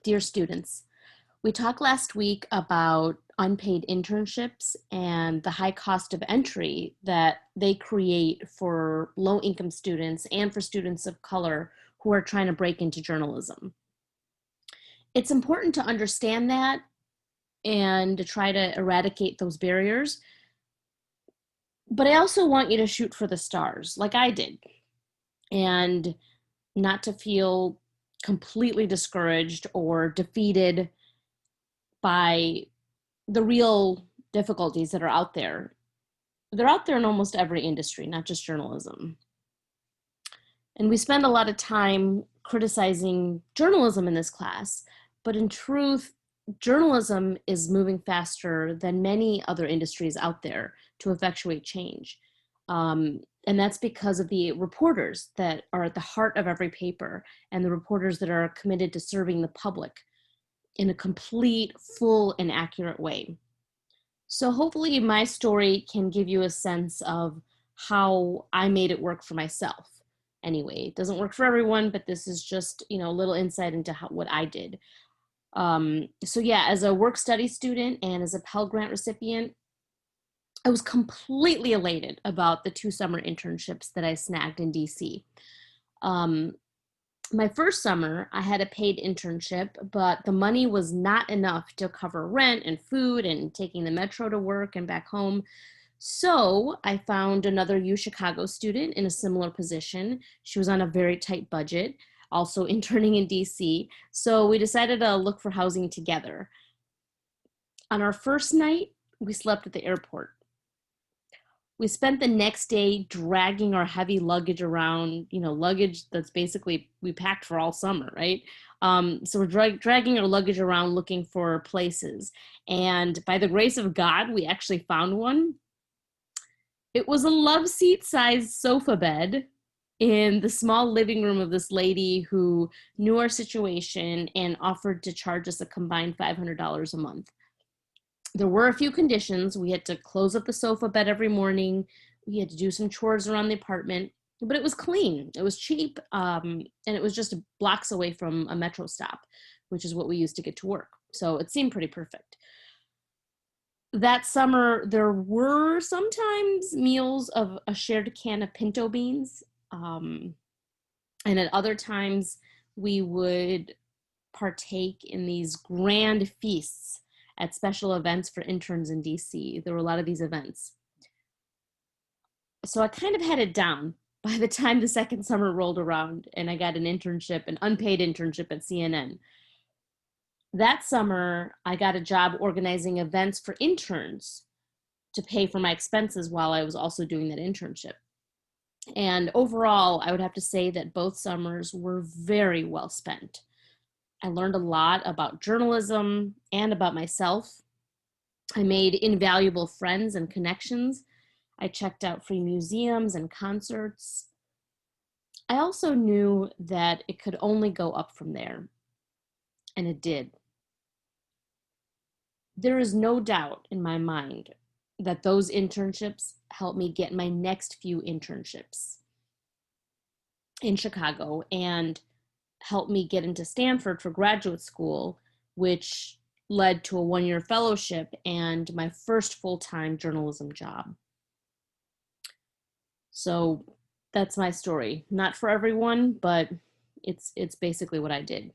Dear students, we talked last week about unpaid internships and the high cost of entry that they create for low-income students and for students of color who are trying to break into journalism. It's important to understand that and to try to eradicate those barriers, but I also want you to shoot for the stars like I did and not to feel completely discouraged or defeated by the real difficulties that are out there. They're out there in almost every industry, not just journalism. And we spend a lot of time criticizing journalism in this class, but in truth, journalism is moving faster than many other industries out there to effectuate change. And that's because of the reporters that are at the heart of every paper and the reporters that are committed to serving the public in a complete, full, and accurate way. So hopefully my story can give you a sense of how I made it work for myself. Anyway, it doesn't work for everyone, but this is just, a little insight into what I did. So yeah, as a work-study student and as a Pell Grant recipient, I was completely elated about the 2 summer internships that I snagged in DC. My first summer, I had a paid internship, but the money was not enough to cover rent and food and taking the metro to work and back home. So I found another U Chicago student in a similar position. She was on a very tight budget, also interning in DC. So we decided to look for housing together. On our first night, we slept at the airport. We spent the next day dragging our heavy luggage around, luggage that's basically we packed for all summer, right? So we're dragging our luggage around looking for places. And by the grace of God, we actually found one. It was a love seat sized sofa bed in the small living room of this lady who knew our situation and offered to charge us a combined $500 a month. There were a few conditions. We had to close up the sofa bed every morning. We had to do some chores around the apartment, but it was clean. It was cheap, and it was just blocks away from a metro stop, which is what we used to get to work. So it seemed pretty perfect. That summer, there were sometimes meals of a shared can of pinto beans, and at other times, we would partake in these grand feasts at special events for interns in DC. There were a lot of these events. So I kind of had it down by the time the second summer rolled around and I got an internship, an unpaid internship at CNN. That summer, I got a job organizing events for interns to pay for my expenses while I was also doing that internship. And overall, I would have to say that both summers were very well spent. I learned a lot about journalism and about myself. I made invaluable friends and connections. I checked out free museums and concerts. I also knew that it could only go up from there, and it did. There is no doubt in my mind that those internships helped me get my next few internships in Chicago and helped me get into Stanford for graduate school, which led to a 1-year fellowship and my first full-time journalism job. So that's my story. Not for everyone, but it's basically what I did.